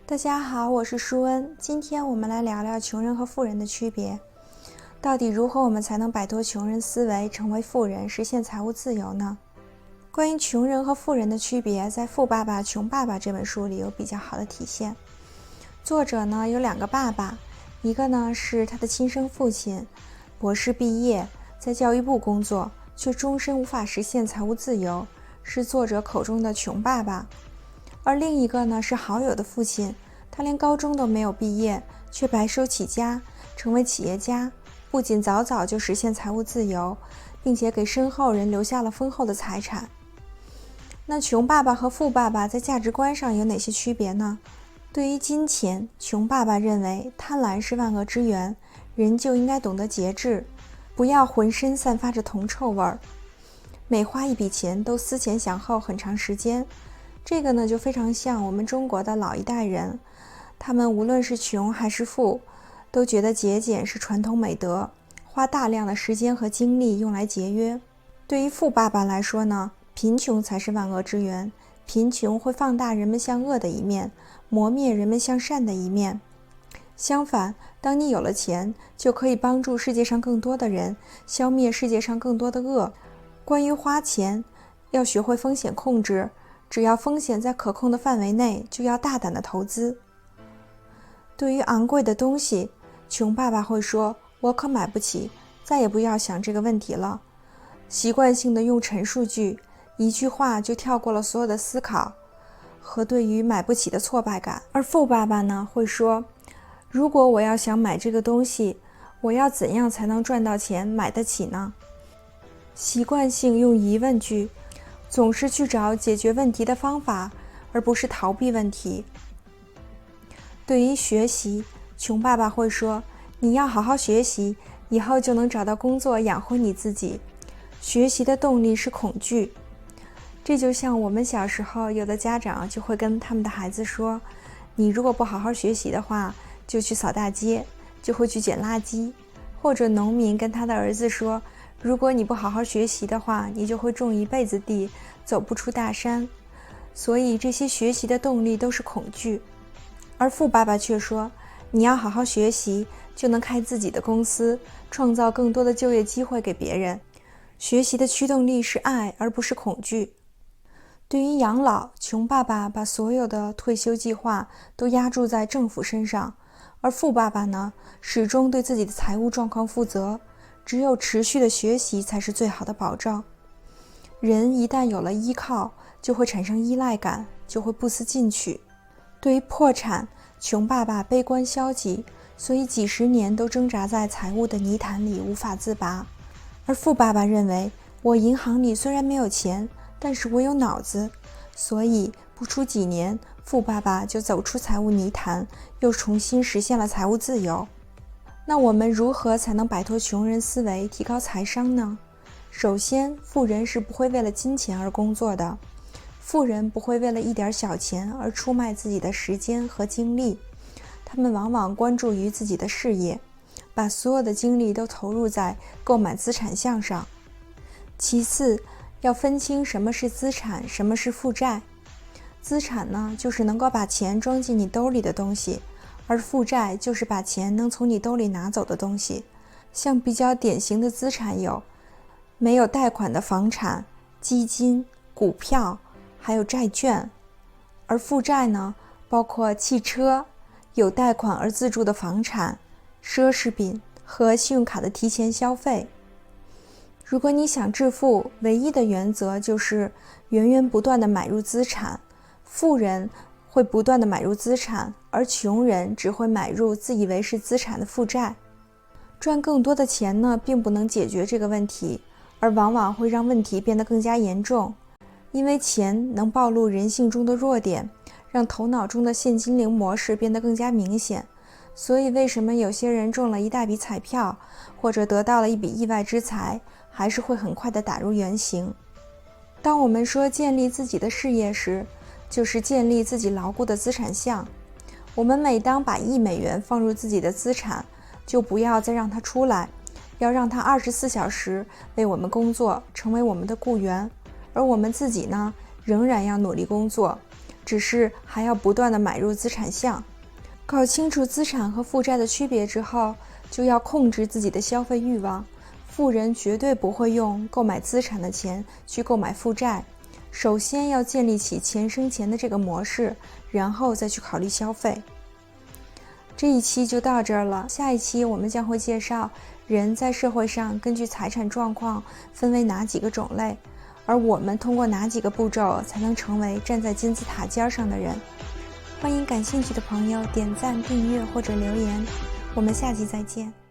大家好，我是舒恩。今天我们来聊聊穷人和富人的区别。到底如何我们才能摆脱穷人思维，成为富人，实现财务自由呢？关于穷人和富人的区别，在《富爸爸穷爸爸》这本书里有比较好的体现。作者呢有两个爸爸，一个呢是他的亲生父亲，博士毕业，在教育部工作，却终身无法实现财务自由，是作者口中的穷爸爸。而另一个呢是好友的父亲，他连高中都没有毕业，却白手起家，成为企业家，不仅早早就实现财务自由，并且给身后人留下了丰厚的财产。那穷爸爸和富爸爸在价值观上有哪些区别呢？对于金钱，穷爸爸认为贪婪是万恶之源，人就应该懂得节制，不要浑身散发着铜臭味儿，每花一笔钱都思前想后很长时间。这个呢就非常像我们中国的老一代人，他们无论是穷还是富，都觉得节俭是传统美德，花大量的时间和精力用来节约。对于富爸爸来说呢，贫穷才是万恶之源，贫穷会放大人们向恶的一面，磨灭人们向善的一面。相反，当你有了钱，就可以帮助世界上更多的人，消灭世界上更多的恶。关于花钱，要学会风险控制，只要风险在可控的范围内，就要大胆的投资。对于昂贵的东西，穷爸爸会说，我可买不起，再也不要想这个问题了。习惯性的用陈述句，一句话就跳过了所有的思考和对于买不起的挫败感。而富爸爸呢，会说，如果我要想买这个东西，我要怎样才能赚到钱买得起呢？习惯性用疑问句，总是去找解决问题的方法，而不是逃避问题。对于学习，穷爸爸会说，你要好好学习，以后就能找到工作养活你自己。学习的动力是恐惧。这就像我们小时候，有的家长就会跟他们的孩子说，你如果不好好学习的话，就去扫大街，就会去捡垃圾。或者农民跟他的儿子说，如果你不好好学习的话，你就会种一辈子地，走不出大山。所以这些学习的动力都是恐惧。而富爸爸却说，你要好好学习，就能开自己的公司，创造更多的就业机会给别人。学习的驱动力是爱，而不是恐惧。对于养老，穷爸爸把所有的退休计划都押注在政府身上，而富爸爸呢，始终对自己的财务状况负责。只有持续的学习才是最好的保障。人一旦有了依靠，就会产生依赖感，就会不思进取。对于破产，穷爸爸悲观消极，所以几十年都挣扎在财务的泥潭里无法自拔。而富爸爸认为，我银行里虽然没有钱，但是我有脑子，所以不出几年，富爸爸就走出财务泥潭，又重新实现了财务自由。那我们如何才能摆脱穷人思维，提高财商呢？首先，富人是不会为了金钱而工作的，富人不会为了一点小钱而出卖自己的时间和精力，他们往往关注于自己的事业，把所有的精力都投入在购买资产项上。其次，要分清什么是资产，什么是负债。资产呢，就是能够把钱装进你兜里的东西，而负债就是把钱能从你兜里拿走的东西。像比较典型的资产有没有贷款的房产、基金、股票，还有债券。而负债呢，包括汽车、有贷款而自住的房产、奢侈品和信用卡的提前消费。如果你想致富，唯一的原则就是源源不断地买入资产。富人会不断地买入资产，而穷人只会买入自以为是资产的负债。赚更多的钱呢，并不能解决这个问题，而往往会让问题变得更加严重。因为钱能暴露人性中的弱点，让头脑中的现金流模式变得更加明显。所以为什么有些人中了一大笔彩票，或者得到了一笔意外之财，还是会很快地打入原形。当我们说建立自己的事业时，就是建立自己牢固的资产项。我们每当把$1放入自己的资产，就不要再让它出来，要让它24小时为我们工作，成为我们的雇员。而我们自己呢，仍然要努力工作，只是还要不断地买入资产项。搞清楚资产和负债的区别之后，就要控制自己的消费欲望。富人绝对不会用购买资产的钱去购买负债，首先要建立起钱生钱的这个模式，然后再去考虑消费。这一期就到这儿了，下一期我们将会介绍人在社会上根据财产状况分为哪几个种类，而我们通过哪几个步骤才能成为站在金字塔尖上的人。欢迎感兴趣的朋友点赞、订阅或者留言，我们下期再见。